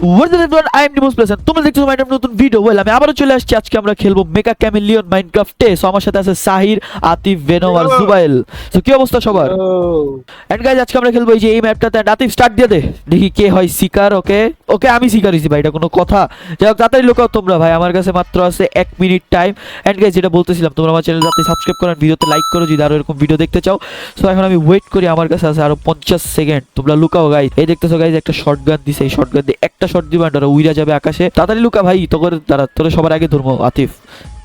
What is it? I am Nimbus Plus and তোমরা দেখছো আমার নতুন ভিডিও। ওয়েল আমি আবারো চলে আসছি, আজকে আমরা খেলবো মেগা ক্যামেলিয়ন মাইনক্রাফটে। সো আমার সাথে আছে সাহির, আতিফ, ভেনম আর জুবাইল। সো কি অবস্থা সবার? এন্ড গাইস আজকে আমরা খেলবো এই যে এই ম্যাপটাতে। আতিফ স্টার্ট দিয়ে দে, দেখি কে হয় শিকার। ওকে ওকে আমি শিকার হইছি ভাই, এটা কোনো কথা? যাই হোক তাড়াতাড়ি লুকাও তোমরা ভাই, আমার কাছে মাত্র আছে 1 মিনিট টাইম। এন্ড গাইস যেটা বলতেছিলাম, তোমরা আমার চ্যানেলে যাতে সাবস্ক্রাইব করেন, ভিডিওতে লাইক করো যদি আরো এরকম ভিডিও দেখতে চাও। সো এখন আমি ওয়েট করি, আমার কাছে আছে আরো 50 সেকেন্ড। তোমরা লুকাও গাইস। এই দেখতেছো গাইস একটা শটগান দিছে, এই শটগান দিয়ে একটা শট দিবা আর উইরা যাবে আকাশে। তাড়াতাড়ি লুকা ভাই, তোরে সবার আগে ধরবো। আতিফ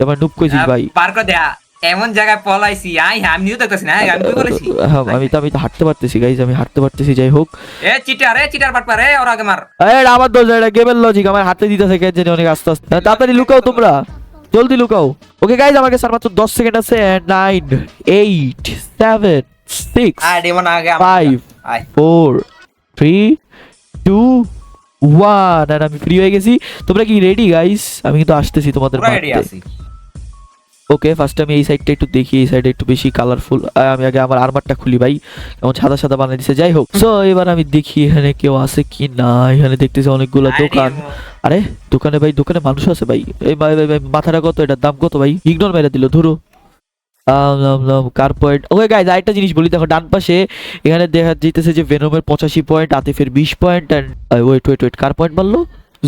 এবার নুব কইছিস ভাই, পার করে দেয়া এমন জায়গায় পলাইছি। আমি নিউ দেখতেছি না, আমি কি বলেছি? আমি তো হাঁটতে পারতেছি গাইস, আমি হাঁটতে পারতেছি। যাই হোক চিটার বাট পারে ওর আগে মার। এই আমার দোষ, এটা গেমের লজিক। আমার হাতে দিতেছে কেন জানি অনেক আস্তে আস্তে। তাড়াতাড়ি লুকাও তোমরা, জলদি লুকাও। ওকে গাইস আমার কাছে মাত্র 10 সেকেন্ড আছে। 9 8 7 6 এমন আগে 5 4 3 2 1 আর আমি ফ্রি হয়ে গেছি। তোমরা কি রেডি গাইস? আমি কিন্তু আসতেছি তোমাদের রেডি মারতে। আছি। ওকে ফার্স্ট আমি এই সাইডটা একটু দেখি, এই সাইডে একটু বেশি কালারফুল। আমি আগে আমার আর্মারটা খুলি ভাই, কেমন সাদা সাদা বানিয়ে দিছে। যাই হোক সো এবার আমি দেখি এখানে কেউ আছে কি না। এখানে দেখতেছি অনেকগুলো দোকান। আরে দোকানে ভাই, দোকানে মানুষ আছে ভাই। এই ভাই ভাই ভাই মাথাটা কত, এটার দাম কত ভাই? ইগনোর মেরে দিল ধরো। কার পয়েন্ট? ওকে গাইজ আরেকটা জিনিস বলি, দেখো ডান পাশে এখানে দেখা যাইতেছে যে ভেনমের 85 পয়েন্ট, আতিফের 20 পয়েন্ট এন্ড ওয়েট কার পয়েন্ট বাড়লো?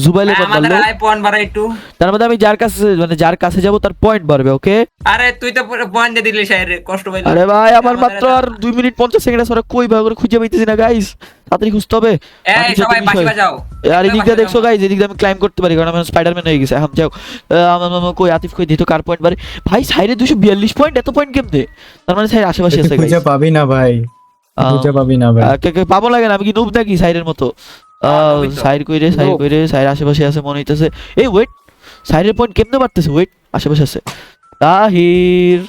জুবাইলের পয়েন্ট বাড়লো। পয়েন্ট বাড়া একটু, তার মধ্যে আমি যার কাছে যাব তার পয়েন্ট বাড়বে। ওকে আরে তুই তো পয়েন্ট দিয়ে দিলি শায়রে, কষ্ট পাইলি। আরে ভাই আমার মাত্র আর 2 মিনিট 50 সেকেন্ড আছে, ওরা কই ভাই করে খুঁজে পাইতেছি না গাইস। তাড়াতাড়ি খুঁজতে হবে। এই সবাই বাঁশি বাজাও। আর এদিক দিয়ে দেখছো গাইস, এদিক দিয়ে আমি ক্লাইম করতে পারি কারণ আমি স্পাইডারম্যান হয়ে গেছি। এখন যাও কই আতিফ কই দিতো কার পয়েন্ট বাড়ে ভাই? সাইরে 242 পয়েন্ট, এত পয়েন্ট কেমনে? তার মানে সাইর আশেপাশে আছে গাইস। খুঁজে পাবি না ভাই, খুঁজে পাবি না ভাই। কে পাবো লাগে না, আমি কি নুব নাকি সাইরের মতো? সাইর কইরে সাইর আশেপাশে আছে মনে হইতেছে। এই ওয়েট, সাইরের পয়েন্ট কেমনে বাড়তেছে? ওয়েট আশেপাশে আছে। Tahir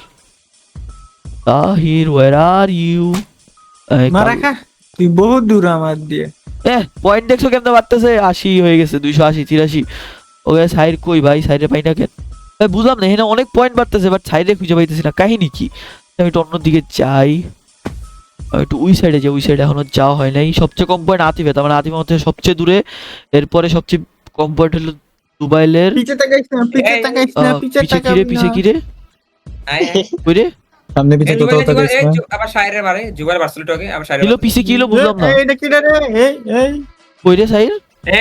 where are you? মারাকা তুই বহুত দূর আমার দিয়ে। পয়েন্ট দেখছো কেমনে বাড়তেছে? 80 হয়ে গেছে, 280 83। ওকে সাইর কই ভাই? সাইরে পাই না কেন? বুঝলাম না, এখানে অনেক পয়েন্ট বাড়তেছে বাট সাইরে খুঁজে পাইতেছি না, কাহিনী কি? আমি একটু অন্যদিকে যাই, একটু ওই সাইডে যাই। ওই সাইডে এখনো যাওয়া হয় নাই। সবচেয়ে কম পয়েন্ট আতিফে, তার মানে আতিফের মধ্যে সবচেয়ে দূরে। এরপরে সবচেয়ে কম পয়েন্ট হলো দুবাইলের। পিছে তাকাইছ না, পিছে তাকাবি না। পিছে কি রে? কই রে? সামনে পিছে তো তাকাইছ না। আবার শায়রে বাড়ে, জুবাইল বার্সেলটো আগে আবার শায়রে। কিলো পিছে কিলো বুঝলাম না। এটা কি রে? এই কই রে সাইর?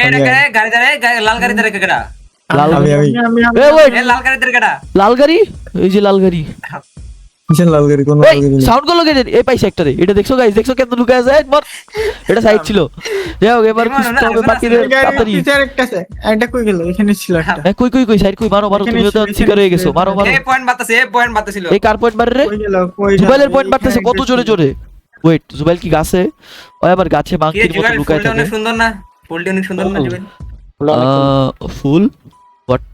এটা গাড়ি দাঁড়ায়, লাল গাড়ি দাঁড়ায় কেডা? লাল আমি এই ওয়েট, লাল গাড়ি দাঁড়ায় কেডা? লাল গাড়ি, এই যে লাল গাড়ি। কিসের লাল গাড়ি? কোন এই সাউন্ড গুলো কেটে এই পাইছে একটা রে। এটা দেখছো গাইস? দেখছো কেন লুকায় আছে? একবার এটা সাইড ছিল। যাই হোক এবার খুঁজতে হবে বাকিদের তাড়াতাড়ি। পিছে আরেকটা আছে, এটা কই গেল? এখানে ছিল একটা। কই সাইড কই? মারো তুমি তো শিকার হয়ে গেছো। মারো এই পয়েন্ট বাতাছিল। এই কার পয়েন্ট মারে রে? কই গেল? কই? জুবাইলের পয়েন্ট মারতেছে কত জোরে জোরে। ওয়েট জুবাইল কি গাছে? ওই আবার গাছে মাংকির মতো লুকায় থাকে। অনেক সুন্দর না? ফুলটা অনেক সুন্দর না জুবাইল? Full what?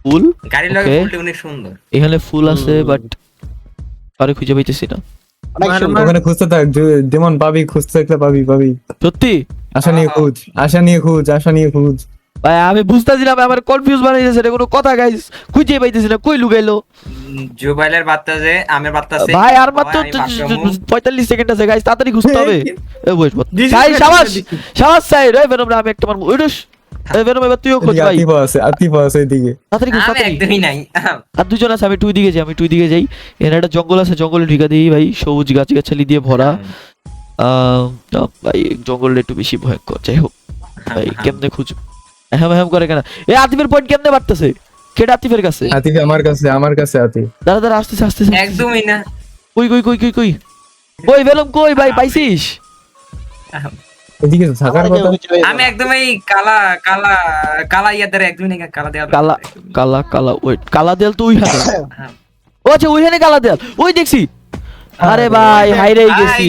ফুল গাড়ির লাগে ফুলটা অনেক সুন্দর। এখানে ফুল আছে বাট আরে খুঁজে পাইতেছি না। ওখানে খুঁজতে থাক, যেমন পাবি, খুঁজতে থাকলে পাবি। সত্যি আশা নিয়ে খুঁজ। ভাই আমি বুঝতেছি না ভাই, আমার কনফিউজ বানাইতেছে। এটা কোনো কথা গাইস? খুঁজে পাইতেছি না, কই লুকাইলো? জুবাইলের বার্তাছে, আমের বার্তাছে। ভাই আর মাত্র 45 সেকেন্ড আছে গাইস, তাড়াতাড়ি খুঁজতে হবে। এই ওয়েট সাই শাবাশ সাইর। এই বেরোম না, আমি একটা মারবো। ওইডস এই বেরোম, এবার তুইও খোঁজ ভাই। আতিফ আছে এদিকে। তাড়াতাড়ি খুঁজ, আমি তাড়াতাড়ি। একদমই নাই। আর দুজন আছে, আমি টুই দিকে যাই। এখানে একটা জঙ্গল আছে, জঙ্গলে ঢুকা দিই ভাই। সবুজ গাছালি দিয়ে ভরা। ভাই জঙ্গলটা একটু বেশি ভয়ঙ্কর। যাই হোক ভাই কেমনে খুঁজবো? হ্যাঁ করে কেন? এই আতিফের পয়েন্ট কেমনে বাড়তেছে? কেডা আতিফের কাছে? আতিফ আমার কাছে আতিফ। দাঁড়া আসতেছে। একদমই না। কই ওই বেলম কই ভাই? পাইছিস? এদিকে থাকার কথা। আমি একদমই কালা ইয়াদের একদমই নাই, কালা দেওয়া। কালা ওয়েট, কালা দেয়াল তো ওইখানে। ও আচ্ছা ওইখানে কালা দেয়াল, ওই দেখছি। আরে ভাই হাইরেই গেছি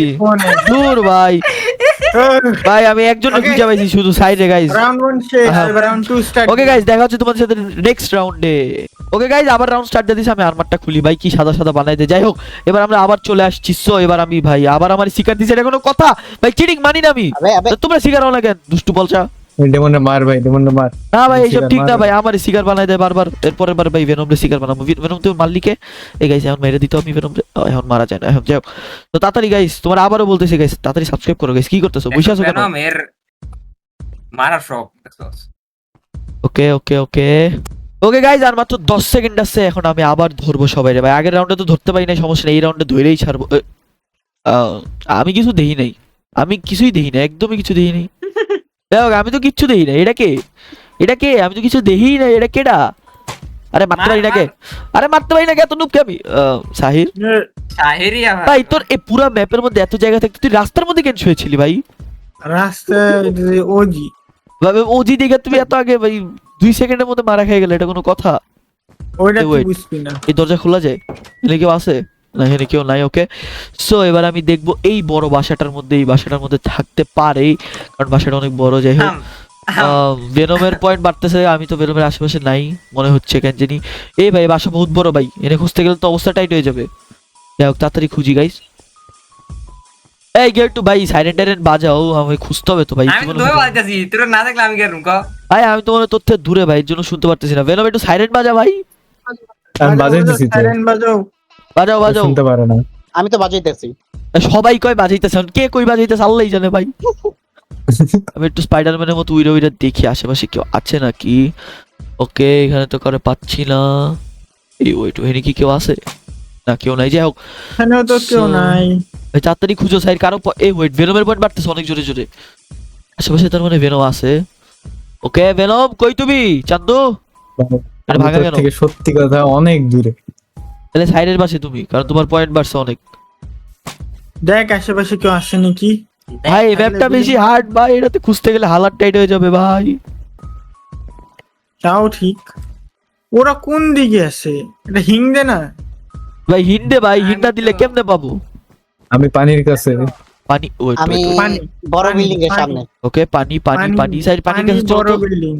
দূর ভাই। ভাই আমি একজন খুঁজে পাইছি শুধু সাইডে গাইস। রাউন্ড 1 শেষ, এবার রাউন্ড 2 স্টার্ট। ওকে গাইস দেখা হচ্ছে তোমাদের সাথে নেক্সট রাউন্ডে। ওকে গাইস আবার রাউন্ড স্টার্ট দিয়ে দিছি। আমি আর্মারটা খুলি ভাই, কি সাদা সাদা বানাই দে। যাই হোক এবার আমরা আবার চলে আসছি। সো এবার আমি ভাই আবার আমার শিকার দিছে, এটা কোনো কথা ভাই? চিটিং মানি না আমি। তোমরা শিকার হও না কেন দুষ্টু বলছা? ডেমন মার ভাই, ডেমন মার। না ভাই এইসব ঠিক না ভাই, আমার শিকার বানাই দেয় বারবার। এরপরের বার ভাই ভেনমরে শিকার বানাবো। ভেনম তুমি মারলিকে এই গাইস এখন মেরে দিতে আমি ভেনমরে। এখন মারা যায় না। এখন যাও তো তাড়াতাড়ি গাইস, তোমরা আবারও বলতেছি গাইস তাড়াতাড়ি সাবস্ক্রাইব করো গাইস। কি করতেছো? বসে আছো কেন? মারার শখ। ওকে ওকে ওকে ওকে গাইজ, আর মাত্র 10 সেকেন্ড আছে, এখন আমি আবার ধরবো সবাই রে ভাই। আগের রাউন্ডে তো ধরতে পারি নাই, সমস্যা নেই, এই রাউন্ডে ধরেই ছাড়বো। আমি কিছু দেখি নাই, আমি কিছুই দেখি না, একদমই কিছু দেখি নাই। দেখো আমি তো কিচ্ছু দেখি না। এটা কে? এটা কে? আমি তো কিছু দেখি না। এটা কেডা? আরে মারতে পারি না কে? আরে মারতে পারি না কে? এত নুব কে আমি? সাহির শাহেরি আবার। ভাই, তোর এই পুরা ম্যাপের মধ্যে এত জায়গা থাকতে তুই রাস্তার মধ্যে কেন শুয়েছিলি ভাই? রাস্তায় ওজি ভাবে ওজি দেখে তুমি এত আগে ভাই 2 সেকেন্ডের মধ্যে মারা খেয়ে গেলে, এটা কোনো কথা? ওইটা তুই wait. বুঝবি না। এই দরজা খোলা যায়? এখানে কেউ আছে? না, এখানে কেউ নাই। ওকে, সো এবার আমি দেখবো এই বড় বাসাটার মধ্যে, এই বাসাটার মধ্যে থাকতে পারে, কারণ বাসাটা অনেক বড়। যাই হোক, ভেনমের পয়েন্ট বাড়তেছে, আমি তো ভেনমের আশেপাশে নাই মনে হচ্ছে কেন জানি। এই ভাই বাসা বহুত বড় ভাই, এনে খুঁজতে গেলে তো অবস্থা টাইট হয়ে যাবে। যাই হোক তাড়াতাড়ি খুঁজি গাইস। এই গেট টু ভাই, সাইরেন টাইরেন বাজাও, আমি খুঁজতে হবে তো ভাই। আমি তো দৌড়ে বাজাইতাছি, তোরা না দেখলে আমি গেলাম ক। ভাই আমি তো মনে হয় তোর থেকে দূরে ভাই, এর জন্য শুনতে পারতেছি না। ভেনম একটু সাইরেন বাজা ভাই। আমি বাজাই দিছি তো, সাইরেন বাজাও। বাজাও বাজাও। শুনতে পারে না। আমি তো বাজাইতেছি। সবাই কয় বাজাইতেছে, এখন কে কই বাজাইতেছে আল্লাহই জানে ভাই। আমি একটু স্পাইডারম্যানের মতো উইরা উইরা দেখি আশেপাশে কেউ আছে নাকি। ওকে, এখানে তো করে পাচ্ছি না। এই ওয়েট, এখানে কি কেউ আছে? না কেউ নাই। যাই হোক এখানেও তো কেউ So- নাই। ভাই তাড়াতাড়ি খুঁজো সাইড কারো এই ওয়েট, ভেনমের পয়েন্ট বাড়তেছে অনেক জোরে জোরে আশেপাশে, তার মানে ভেনম আছে। ওকে ভেনম কই তুমি? চান্দু আরে আমি ভাগা তোর কেন? থেকে সত্যি কথা অনেক দূরে। তাহলে সাইডের পাশে তুমি, কারণ তোমার পয়েন্ট বাড়ছে অনেক। দেখ আশেপাশে কেউ আসে নাকি। ভাই এই ম্যাপটা বেশি হার্ড ভাই, এটাতে খুঁজতে গেলে হালাত টাইট হয়ে যাবে ভাই। তাও ঠিক। ওরা কোন দিকে আছে? এটা হিং দে না। ভাই হিন্ডে ভাই, হিন্ডা দিলে কেমনে পাবো? আমি পানির কাছে। পানি ওয়েট আমি পানি, বড় পানি, বিল্ডিং এর পানি। সামনে। ওকে পানি পানি পানি সাইড পানির কাছে চলো বড় তো। বিল্ডিং,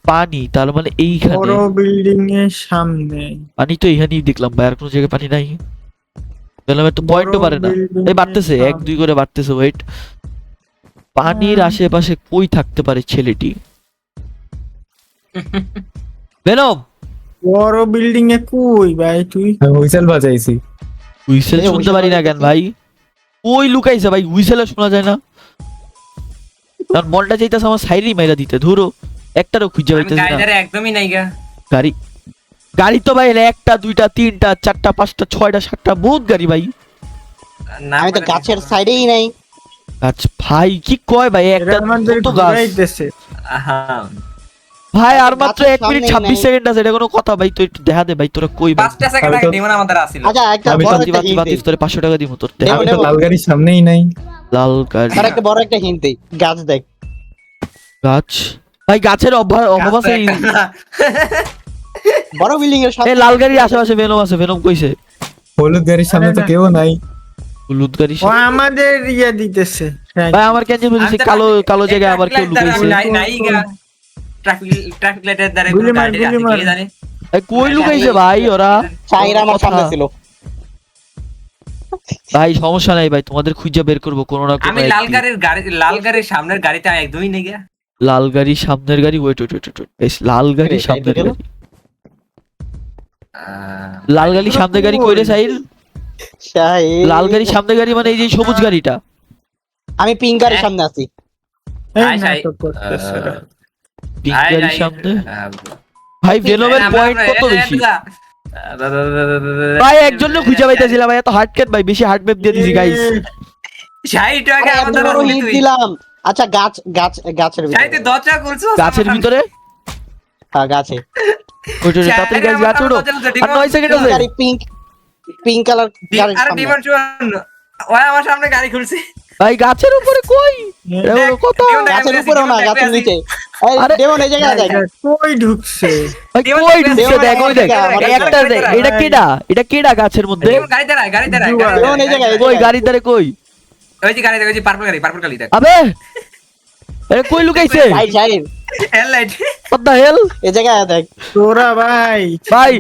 পানি তার মানে এইখানে বড় বিল্ডিং এর সামনে। পানি তো এইখানেই দেখলাম ভাই, আর কোনো জায়গায় পানি নাই। বললাম একটু পয়েন্টও পারে না। building এই বাড়তেছে, এর 1 2 করে বাড়তেছে। ওয়েট, পানির আশেপাশে কই থাকতে পারে ছেলেটি? ভেনম বড় বিল্ডিং এ কই ভাই তুই? আমি হুইসেল বাজাইছি। হুইসেল এই শুনতে whistle পারি না কেন ভাই? ওই লুকাইছে ভাই, হুইসেলে শোনা যায় না। কারণ মনটা চাইতেছে আমার সাইডেই মাইরা দিতে, ধরো একটারও খুঁজে আমি পাইতেছি না। গাড়িটারে একদমই নাই গা। গাড়ি গাড়ি তো ভাই 1টা 2টা 3টা 4টা 5টা 6টা 7টা বহুত গাড়ি ভাই। না আমি তো বলে গাছের দেখো। সাইডেই নাই। আচ্ছা ভাই কি কয় ভাই, এটা একটা আমাদের কত গাছ ঘুরাইতেছে। আহা, ভাই, আর মাত্র গাছের 1 মিনিট সামনেই 26 নাই। সেকেন্ড আছে, এটা কোনো কথা ভাই? তো একটু দেখা দে ভাই, তোরা কই ভাই? 5টা সেকেন্ড আমি আগে তো- ডিমন আমাদের আসিল। আচ্ছা একটা আমি বড় তো- একটা হিন্ট বাতিস তোরে 500 টাকা দিমু তোর তে। দেব, আমি তো দেব। লাল গাড়ির সামনেই নাই। লাল গাড়ি তার একটা বড় একটা হিন্ট দেই। গাছ দেখ। গাছ ভাই, গাছের অভাব আছে। বড় বিল্ডিং এর এই সামনে। লাল গাড়ির আশেপাশে ভেনম আছে। ভেনম কইছে হলুদ গাড়ির সামনে তো আরে না। কেউ নাই। হলুদ গাড়ি। ও আমাদের ইয়ে দিতেছে। ভাই আমার কেন বুঝেছি কালো কালো জায়গায় আবার কেউ লুকাইছে। নাই গা। ট্রাফিক লাইটের দ্বারা গুলি মার, গাড়ি গুলি আছে মার। কে জানে। ভাই কই লুকাইছে ভাই ওরা? চাইরা আমার কথা। সামনে ছিল। ভাই সমস্যা নাই ভাই, তোমাদের খুঁজে বের করবো কোনো না কোনো আমি লাল একদিন। গাড়ির সামনের গাড়িতে একদমই নেই গা। লাল গাড়ি সামনের গাড়ি, ওয়েট ওয়েট ওয়েট ওয়েট, বেশ লাল গাড়ি এটা সামনের গেল? গাড়ি। লাল গাড়ি সামনের গাড়ি কই রে সাইল? শাহিদ। লাল গাড়ি সামনের গাড়ি মানে এই যে সবুজ গাড়িটা। আমি পিঙ্ক গাড়ির সামনে আছি। এই আয়, আয়। নাটক করতেছে। পিঙ্ক গাড়ির সামনে। ভাই ভেনমের পয়েন্ট কত বেশি ভাই? একজনও খুঁজে পাইতেছিলাম ভাই, এত হার্ড ক্যাট ভাই, বেশি হার্ড ম্যাপ দিয়ে দিছি গাইস। শাহিদ আরে, এত আমাদের বড় হিন্ট দিলাম। আচ্ছা গাছের শাহিদ ভিতরে। দরজা খুলছো গাছের ভিতরে হ্যাঁ গাছে। ওইটা তাড়াতাড়ি গাছ গাছ ওঠো। আর 9 সেকেন্ড আছে। গাড়ি পিঙ্ক কালার গাড়ির আরে সামনে। ডিমন চুয়ান ওই আমার সামনে গাড়ি খুলছে। ভাই গাছের উপরে কই? এটা দেখ, কোনো কথা? ডিমন দেখ, গাছের আমি উপরেও না, আছি, গাছের আমি নিচে। এই আরে, দেবন এই জায়গায় দেখ। কই ঢুকছে? ভাই ডিমন কই দেখ, ঢুকছে? ডিমন দেখ ওই দেখ, আমাদের একটা দেখ। এটা কেডা? এটা কেডা গাছের মধ্যে? ডিমন গাড়ি দাঁড়ায় গাড়ি দাঁড়ায় ডিমন এই জায়গায়, এই কই গাড়ির ধারে কই? ওই যে গাড়ি দেখ ওই যে পার্পল গাড়ি দেখ আবে আরে কই লুকাইছে? ভাই Shahid headlight what the hell? এই জায়গায় দেখ। তোরা ভাই ভাই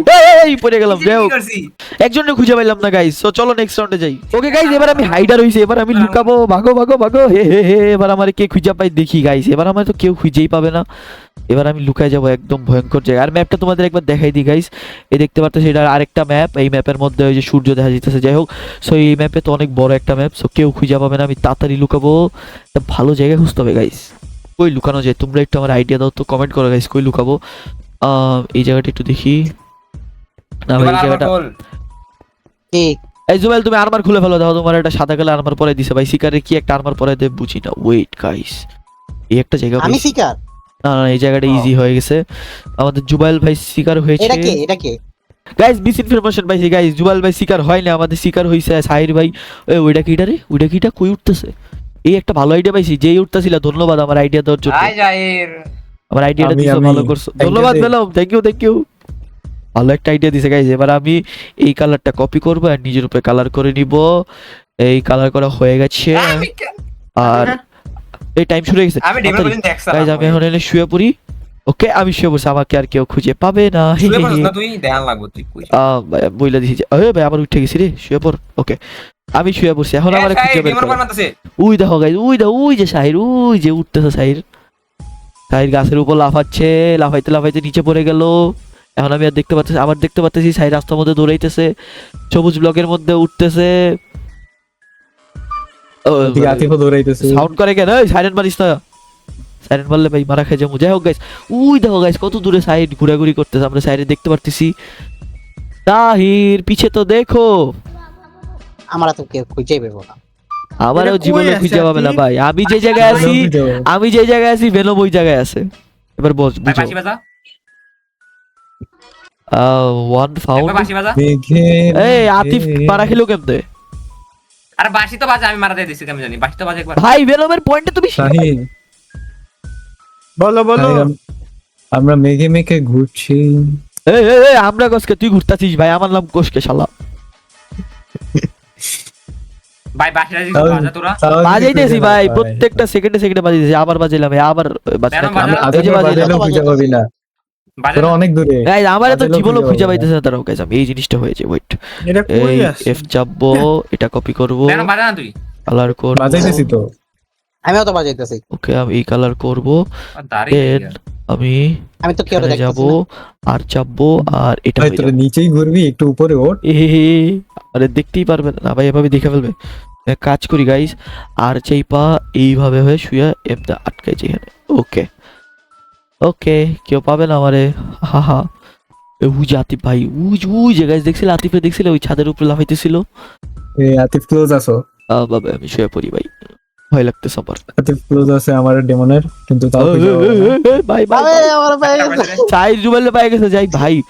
এই পড়ে গেলাম। যাই হোক, করছি একজনকে খুঁজে পাইলাম না গাইস। সো চলো নেক্সট রাউন্ডে যাই। ওকে গাইস, এবার আমি হাইডার হইছি, এবার আমি লুকাবো। ভাগো ভাগো ভাগো, হে হে হে। এবার আমার কে খুঁজে পাই দেখি গাইস। এবার আমার তো কেউ খুঁজেই পাবে না। এবার আমি লুকায় যাবো একদম ভয়ঙ্কর জায়গা। আর ম্যাপটা তোমাদের একবার দেখাই দিই গাইস। এই দেখতে পাচ্ছ এটা আরেকটা ম্যাপ। এই ম্যাপের মধ্যে ওই যে সূর্য দেখা যাইতেছে। যাই হোক, সো এই ম্যাপে তো অনেক বড় একটা ম্যাপ, সো কেউ খুঁজে পাবে না। আমি তাড়াতাড়ি লুকাবো, একটা ভালো জায়গায় খুঁজতে হবে গাইস। কই লুকানো যায় তোমরা একটু আমার আইডিয়া দাও তো, কমেন্ট করো গাইস কই লুকাবো। এই জায়গাটা একটু দেখি না ভাই, এই জায়গাটা কি এই জুবেল তুমি আর্মার খুলে ফেলো, দেখো তোমার একটা সাদা কালার আর্মার পরে দিছে ভাই, শিকারে কি একটা আর্মার পরে দেব বুঝি না। ওয়েট গাইস, এই একটা জায়গা আমি পাইছি। শিকার? না না এই জায়গাটা ইজি হয়ে গেছে, আমাদের জুবাইল ভাই শিকার হয়েছে। এটা কে? গাইস মিস ইনফরমেশন পাইছি গাইস, জুবাইল ভাই শিকার হয় না, আমাদের শিকার হইছে সাহির ভাই। ওইটা কিটা রে, ওইটা কিটা কই উঠতেছে? এই একটা ভালো আইডিয়া পাইছি, যেই উঠতেছিল ধন্যবাদ আমার আইডিয়া দেওয়ার জন্য। আয় যাইর আমার আইডিয়াটা আমি- দিছো, আমি ভালো করছো, idea ধন্যবাদ দেই। পেলাম, থ্যাংক ইউ। ভালো একটা আইডিয়া দিছে গাইস। এবার আমি এই কালারটা কপি করব আর নিজের উপরে কালার করে নিব। এই কালার করা হয়ে গেছে আমি কে- আর এই টাইম শুরু হয়ে গেছে আমি ডিমের পর্যন্ত দেখছ গাইস। আমি এখন এনে শুয়ে পড়ি। ওকে আমি শুয়ে পড়ছি, আমাকে আর কেউ খুঁজে পাবে না। না তুই দেয়াল লাগবো তুই কই বইলা দিছি যে ভাই আবার উঠে গেছি রে, শুয়ে পড়। ওকে আমি শুয়ে পড়ছি, এখন আমার খুঁজে বের ডিমের করো। পর মানতেছে উই দেখো গাইস, ওই যে সাহির, ওই যে উঠতেছে সাহির গাছের উপর লাফাচ্ছে, লাফাইতে নিচে পড়ে গেল। এখন আমি আর দেখতে পাচ্ছি সাহির রাস্তার মধ্যে দৌড়াইতেছে, সবুজ ব্লকের মধ্যে উঠতেছে। এদিকে আতিফও দৌড়াইতেছে। সাউন্ড করে কেন? ওই সাইলেন্ট মারিস না, সাইলেন্ট মারলে ভাই মারা খাই যাবো। যাই হোক গাইস, উই দেখো গাইস কত দূরে সাইড ঘোরাঘুরি করতেছে, আমরা সাইডে দেখতে পারতেছি। তাহির পিছে তো দেখো, আমরা তো কেউ খুঁজেই পেবো না। আমারও এটা কই জীবনে আছে খুঁজে পাবে না আপনি? ভাই। আমি যে জায়গায় আছি, আমি যে জায়গায় আছি ভেনম ওই জায়গায় আছে। এবার বস ভাই বুঝো। বাঁশি বাজা ওয়ান ফাউন্ড। একবার বাঁশি বাজা এই আতিফ মারা খেলো কেমনে? আরে বাঁশি তো বাজা, আমি মারা দিয়ে দিছি, আমি জানি বাঁশি তো বাজা একবার। ভাই ভেনমের পয়েন্টে তুমি শাহিন, বলো শাহিন, আমরা মেঘে ঘুরছি। এই আমরা কোসকে, তুই ঘুরতাছিস ভাই, আমার নাম কোসকে শালা। ভাই বাঁশিটা দিছি বাজা তোরা বাজাইতেছি ভাই, প্রত্যেকটা সেকেন্ডে বাজাইতেছি, আবার বাজাইলাম, আবার কেন বাজাইলাম। বাজাও? এই যে বাজাইলাম খুঁজে পাবি না, বাজা তোরা অনেক দূরে। গাইস, আমার তো বাজাইলেও জীবনও খুঁজে খুঁজে পাবো না। পাইতেছে না তারাও গাইস। আমি এই জিনিসটা হয়েছে, ওয়েট এটা কই এই আছে? এফ চাপবো, এটা কপি করব, কেন বাজা না তুই কালার করব, বাজাইতেছি তো। আমিও তো বাজাইতেছি। ওকে আমি এই কালার করব, দাঁড়িয়ে দেন আমি আমি তো কেউ এখানে যাব দেখতেছি আর চাপবো আর এটা ভাই হয়ে তোরা যাবে। নিচেই ঘুরবি, একটু উপরে ওঠ। আরে দেখতেই পারবে না ভাই, এভাবে দেখে ফেলবে। এক কাজ করি গাইস, আর চাইপা এইভাবে হয়ে শুয়ে এমটা আটকাইছি এখানে। ওকে কেউ পাবে না আমারে, হা উই যে আতিফ ভাই, উই যে গাইস দেখছিল, আতিফে দেখছিল ওই ছাদের উপরে লাফাইতেছিল। এই আতিফ ক্লোজ আছো? বাবা আমি শুয়ে পড়ি ভাই, ভয় লাগতেছে আমার। আতিফ ক্লোজ আছে আমার ডেমনের, কিন্তু তাও খুঁজে পাবো না। ভাই ভাই আরে আমার ভাই চাই জুবেলে পাই গেছে, যাই ভাই।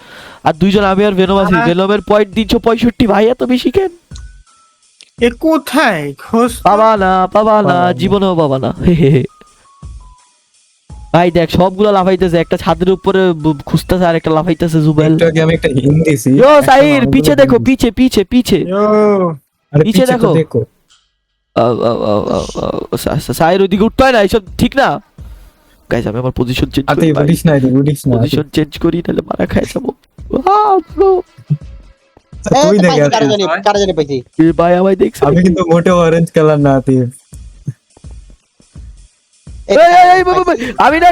আর দুইজন আমি আর ভেনম আছি, ভেনমের পয়েন্ট 365 ভাই, এত বেশি কেন? এ কোথায় খোঁজ তো? পাবা না পাবা না। জীবনেও পাবা না। ভাই দেখ সবগুলো লাফাইতেছে, একটা ছাদের উপরে খুঁজতেছে আর একটা লাফাইতেছে জুবেল। একটু আগে আমি একটা হিন্ট দিছি। ইয়ো একটা সাহির মানুষ পিছে বলে দেখো, দিছি। পিছে। ইয়ো, আরে নিচে পিছে তো দেখো। দেখো। সাহির ওইদিকে উঠতে হয় না, এইসব ঠিক না গাইস। আমি আমার পজিশন চেঞ্জ করি, আতিফ উঠিস না, এদিকে উঠিস না। পজিশন চেঞ্জ করি নাহলে মারা খাই যাবো। তুই দেখে কারা জানি পাইছি। এ ভাই আমায় দেখছে। আমি কিন্তু মোটেও অরেঞ্জ কালার না আতিফ। এই, ভাই, আমি না,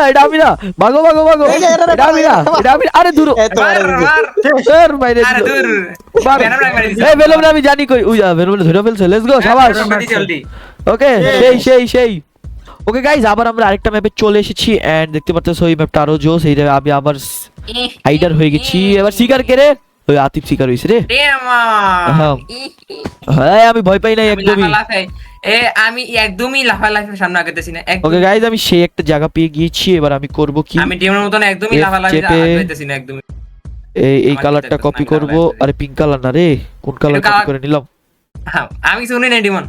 এটা আমি না, ভাগো। এই যে, এটা আমি না, আরে দূর এত মার বড় মার স্যার বাইরে আরে দূর মার। ভেনম রাখ মারি দিছি। এই ভেনম না আমি জানি কই, উই ভেনম ধরে ফেলছে, লেটস গো শাবাশ। জলদি জলদি ওকে সেই ওকে গাইস, আবার আমরা আরেকটা ম্যাপে চলে এসেছি এন্ড দেখতে পারতেছো এই ম্যাপটা আরো জোস। এই আমি আবার হাইডার হয়ে গেছি। এবার শিকার কে রে? ওই আতিফ শিকার হইছে রে। হ্যাঁ। হ্যাঁ আমি ভয় পাই নাই একদমই। আমি একদমই লাফালাফি সামনে আগাতেছি না ওকে গাইস, আমি সেই একটা জায়গা পেয়ে গিয়েছি। এবার আমি করব কি, আমি ডিমের মতন একদমই F লাফালাফি চেপে আগাতেছি না একদমই। এই আমার কালারটা যেটা কপি আমি করব। কালার আরে পিঙ্ক কালার না রে, কোন কালার এটা কপি কালার- করে নিলাম? হ্যাঁ, আমি শুনি নাই ডিমন।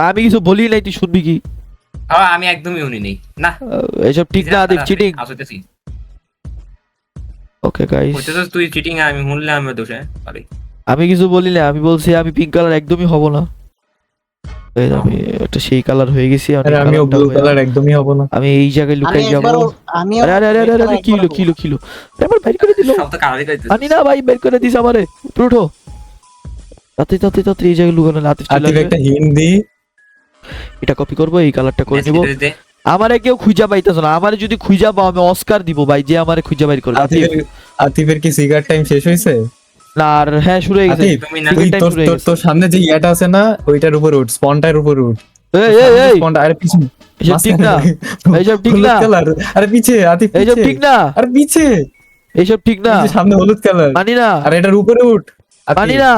আমি কিছু বলি নাই, তুই শুনবি কি? আমি একদমই শুনি নাই না। এসব ঠিক না আদিপ, চিটিং। আসতেছি ওকে গাইস, হইতেছস তুই চিটিং, আমি শুনলে আমি দোষে পারি। আমি কিছু বলি না, আমি বলছি আমি পিঙ্ক কালার একদমই হব না। এই আমি একটা সেই কালার হয়ে গেছি। আরে আমিও ব্লু কালার একদমই হব না। আমি এই জায়গায় আমি লুকাই যাব। একবারও আমিও আরে কিলো আমার বাইর করে দিল। সব তো কালারই কইতেছিস। আনি না ভাই, বের করে দিস আমারে। উপরে উঠো তাতে এই জায়গায় লুকানো আতিফ চলে আতিফ আসবে। একটা হিন্ট দি। এটা কপি করব, এই কালারটা করে নিব। দে, দে। আমারে কেউ খুঁজা পাইতেছ না, আমারে যদি খুঁজা পাও আমি অস্কার দিব ভাই, যে আমারে খুঁজা বাইর করবে। আতিফ আতিফের কি সিগার টাইম শেষ হয়েছে? না, আর হ্যাঁ শুরু হয়ে গেছে। আতিফ তুমি না Secret তুই time শুরু হয়ে গেছে। তোর সামনে যে ইয়াটা আছে না, ওইটার উপর উঠ, স্পনটার উপর উঠ। এই আরে পিছনে এইসব ঠিক না, এইসব ঠিক হলুদ না, কালার, আরে পিছে আতিফ, এইসব পিছে। ঠিক না, আরে পিছে, এইসব ঠিক না, এই যে সামনে হলুদ কালার, মানি না, আরে এটার উপরে উঠ আতিফ, মানি না।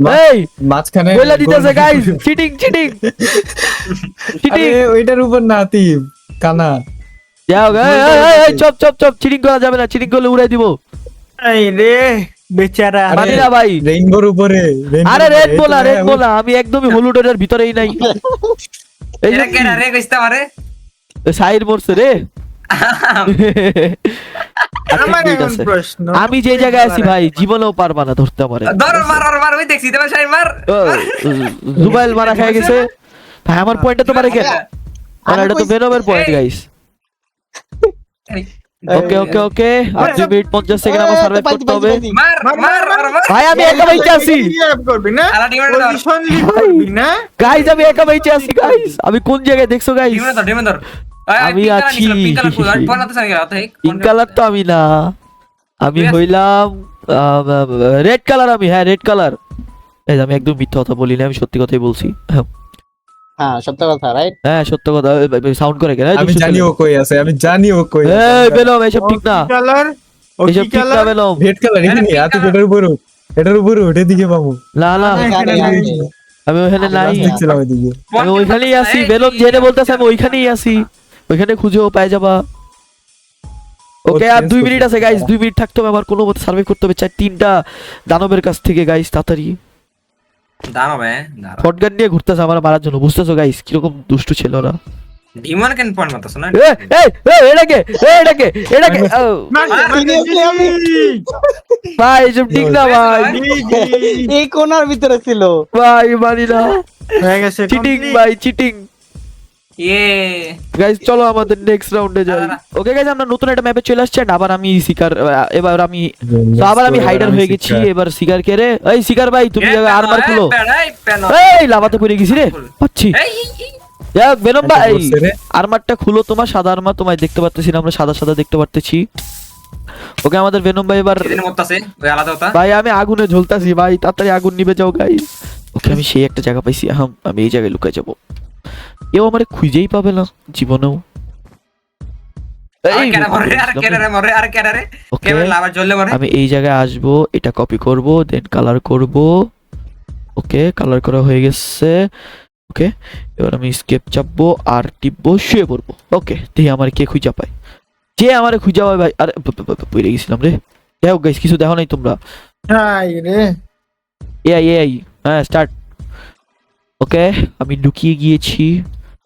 মা- এই মাঝখানে বইলা দিতেছে গোল- গাইস, চিটিং চিটিং চিটিং। আরে ওইটার উপর না আতিফ, কানা। যাও এই চপ চপ চপ, চিটিং করা যাবে না, চিটিং করলে উড়াই দিব। এই রে বেচারা আরে, মানি না ভাই। রেইনবোর উপরে, আরে উপরে, রেড এই তো বলা, রেড হ্যাঁ, বলা, আমি একদমই হলুদের ভিতরেই নাই। এই এরা কেডা রে কইস্তা মারে সাইড মরছে রে। আমার ঠিক এখন আছে। প্রশ্ন আমি যে জায়গায় আছি ভাই, জীবনেও পারবা না ধরতে আমারে। ধর মার ওই দেখছি তোমার সাই মার ও, জুবাইল মারা খেয়ে গেছে ভাই, আমার পয়েন্টটা তো মারে কেন? আর এটা তো বেনমের পয়েন্ট গাইস। ওকে ওকে ওকে, আর 2 মিনিট 50 সেকেন্ড আমার সার্ভাইভ করতে হবে। মার মার মার ভাই আমি একা বেঁচে আছি করবি না আলা ডিমান্ড ধর পজিশন লিড করবি না গাইস, আমি একা বেঁচে আছি গাইস। আমি কোন জায়গায় দেখছো গাইস? ডিমান্ড ধর আমি আছি। পিঙ্ক কালার কই আর পয়না তো সারি গেল তাই পিঙ্ক কালার তো আমি না, আমি হইলাম রেড কালার। আমি হ্যাঁ রেড কালার। এই যে আমি একদম মিথ্যা কথা বলি না, আমি সত্যি কথাই বলছি। হ্যাঁ সত্য কথা রাইট। হ্যাঁ সত্য কথা। সাউন্ড করে কেন? আমি জানি ও কই আছে, আমি জানি ও কই আছে। এই বেলম এসব ঠিক না, কালার ও এসব কি ঠিক না কালার বেলম। রেড কালার এখানে pink আতিফ, colour। এটার উপরে উঠে দিকে পাবো। না না, এখানে আছে। আমি ওখানে নাই, দেখছিলাম ওইদিকে। আমি ওইখানেই আছি। বেলম জেনে বলতেছে আমি ওইখানেই আছি, ওইখানে খুঁজেও পাই যাবা। ওকে আর 2 মিনিট আছে গাইস, 2 মিনিট থাকতে হবে আমার, কোনো মতে সার্ভাইভ করতে হবে। 3টা দানবের কাছ থেকে গাইস, তাড়াতাড়ি। দাঁড়া বে দাঁড়া শটগান নিয়ে ঘুরতেছে আমার মারার জন্য, বুঝতেছো গাইস কিরকম দুষ্টু ছিল ওরা। ডিমন কেন পয়েন্ট মারতাছ না এটাকে ও, Seriously আমি ভাই এসব ঠিক না ভাই, এই কোণার ভিতরে ছিল। ভাই মানি না, হয়ে গেছে চিটিং complete। ভাই চিটিং। ইয়ে গাইস চলো আমাদের নেক্সট রাউন্ডে যাই। দাঁড়া। ওকে গাইস, আমরা নতুন একটা ম্যাপে চলে আসছি। and আবার আমি শিকার, এবার আমি তো আবার আমি হাইডার হয়ে গেছি। এবার শিকার কে রে? এই শিকার ভাই তুমি জায়গা আরমার খুলো। এই লাভাতে পড়ে গেছি রে, পাচ্ছি। যাক বেনম ভাই, আরমারটা খুলো তোমার, সাদা আরমার। তোমায় দেখতে পারতেছি না আমরা, সাদা সাদা দেখতে পারতেছি। ওকে আমাদের বেনম ভাই এবার। এদিন মরতাছে ওই আলাদা কথা ভাই আমি আগুনে ঝুলতাছি ভাই, তাড়াতাড়ি আগুন নিভে যাও গাইস। ওকে আমি সেই একটা জায়গা পাইছি, আমি এই জায়গায় লুকাই যাবো, কেউ আমারে খুঁজেই পাবে না জীবনেও। আর কেডা মরে আর কেডা রে মরে আর কেডা রে ওকে কেমন লাভার জ্বললে মরে আমি এই জায়গায় আসবো, এটা কপি করব, দেন কালার করব। ওকে কালার করা হয়ে গেছে। ওকে এবার আমি স্কেপ চাপবো আর টিপবো, শুয়ে পড়বো। ওকে দেখি আমার কে খুঁজা পায়, যে আমারে খুঁজা পায় ভাই। আরে পড়ে গেছিলাম রে। যাই হোক গাইস, কিছু দেখো নাই তোমরা? হাই রে এআই হ্যাঁ স্টার্ট। ওকে আমি লুকিয়ে গিয়েছি,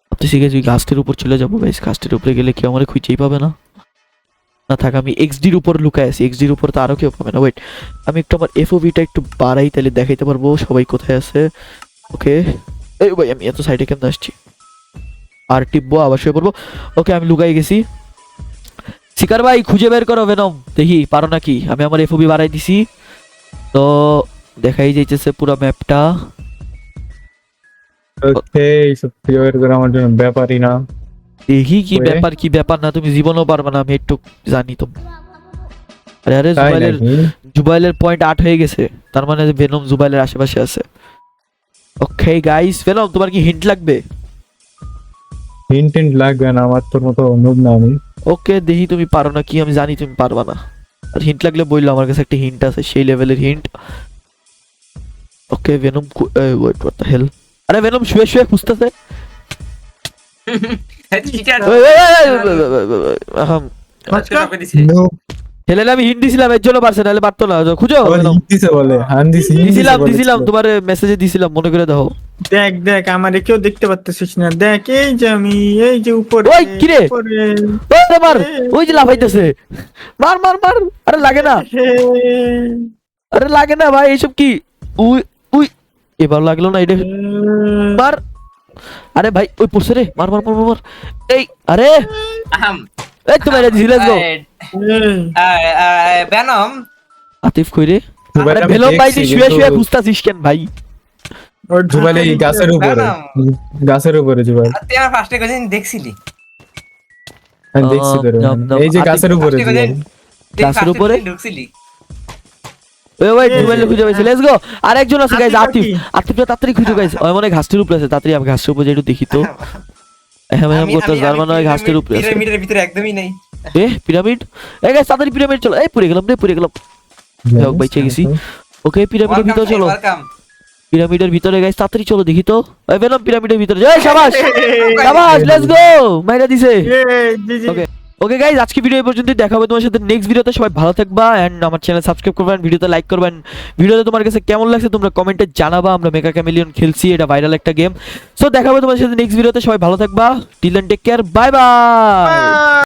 ভাবতেছি গাইস ওই গাছটির উপর চলে যাবো। গাইস গাছটির উপরে গেলে কেউ আমারে খুঁজেই পাবে না। না থাক, আমি এক্সডির উপর লুকায় আছি, এক্সডির উপর তো আরো কেউ পাবে না। ওয়েট আমি একটু আমার এফওভিটা একটু বাড়াই, তাহলে দেখাইতে পারবো সবাই কোথায় আছে। ওকে এই ভাই আমি এত সাইডে কেমন আসছি, আর টিপবো আবার শুয়ে পড়বো। ওকে আমি লুকাই গেছি। শিকার ভাই খুঁজে বের করো ভেনম, দেখি পারো নাকি। আমি আমার এফওভি বাড়াই দিছি, তো দেখাই যাইতেছে পুরো ম্যাপটা। ওকে সব ফিওর করে আমার জন্য ব্যাপারই না। দেখি কি ওয়ে। ব্যাপার কি ব্যাপার না, তুমি জীবনও পারবে না, আমি একটু জানি তো। আরে আরে তাই জুবাইলের নাকি? জুবাইলের পয়েন্ট 8 হয়ে গেছে, তার মানে ভেনম জুবাইলের আশেপাশে আছে। ওকে গাইস, ভেনম তোমার কি হিন্ট লাগবে? হিন্ট লাগবে না, আমার তোর মতো নুব না আমি। ওকে দেখি তুমি পারো না কি, আমি জানি তুমি পারবা না। আর হিন্ট লাগলে বললো, আমার কাছে একটা হিন্ট আছে, সেই লেভেলের hint. Okay Venom wait what the hell, আরে ভেনম শুয়ে শুয়ে খুঁজতেছে। নুব হেলে আমি হিন্ট দিছিলাম, এর জন্য পারছে, নাহলে পারতো না। খুঁজো আবার ভেনম। হিন্ট দিছে বলে, হান্দিস হিন্ট দিছিলাম দিছে দিছিলাম বলে। তোমার মেসেজে দিছিলাম, মনে করে দেখো। দেখ দেখ আমারে কেউ দেখতে পারতেছিস না, দেখ এই যে আমি এই যে উপরে ওই, কিরে? উপরে। ওই মার, ওই যে লাফাইতেছে, মার মার মার। আরে লাগে না, হে, আরে লাগে না ভাই, এইসব কি? উই উই, এবার লাগলো না এটা, মার। আরে ভাই ওই পড়ছে রে, মার মার মার মার মার। এই আরে আহাম এই তো মেরে দিছি, লেটস গো। বেনম আতিফ কই রে? জুবাইল আরে আমি ভেলম ভাই তুই দেখছি, শুয়ে শুয়ে কিন্তু খুঁজতাছিস কেন ভাই? ওর জুবাইল এই গাছের উপরে, বেনম। গাছের উপরে জুবাইল। তুই আমার ফার্স্টে কোদিন দেখছিলি আমি দেখছি তোরে, নাম, নাম, এই যে আতিফ গাছের উপরে ফার্স্টে কোদিন জুবাইল। গাছের উপরে? ঢুকছিলি ওই এই জুবাইল যে, খুঁজে পাইছি, লেটস গো। আর একজন আছে গাইস, আতিফ আতিফ। নাকি? আতিফটা তাড়াতাড়ি খুঁজে গাইস, ওই মনে হয় ঘাসটির উপরে আছে, তাড়াতাড়ি আমি ঘাসের উপরে একটু দেখি তো। হ্যাঁ ম্যাম করতে যার মনে হয় ঘাসটির উপরে আছে। পিরামিডের ভিতরে একদমই নাই। পিরামিড, এই গাইস তাড়াতাড়ি পিরামিড চলো। এই পড়ে গেলাম। যাক, বাইচে গেছি। ওকে পিরামিডের ভিতরে চলো। ওয়েলকাম। পিরামিডের ভিতরে গাইস তাড়াতাড়ি চলো দেখি তো। এই ভেনম পিরামিডের ভিতরে, এই শাবাশ শাবাশ, লেটস গো, মাইরা দিছে। জি জি Okay. ওকে গাইজ, আজকে ভিডিও এই পর্যন্তই, দেখা হবে তোমার সাথে নেক্সট ভিডিওতে। সবাই ভালো থাকবা এন্ড আমার চ্যানেল সাবস্ক্রাইব করবেন, ভিডিওতে লাইক করবেন। ভিডিওতে তোমার কাছে কেমন লাগছে তোমরা কমেন্টে জানাবা। আমরা মেগা ক্যামেলিয়ন খেলছি, এটা ভাইরাল একটা গেম। সো দেখা হবে তোমার সাথে নেক্সট ভিডিওতে। সবাই ভালো থাকবা, till then take care, bye by.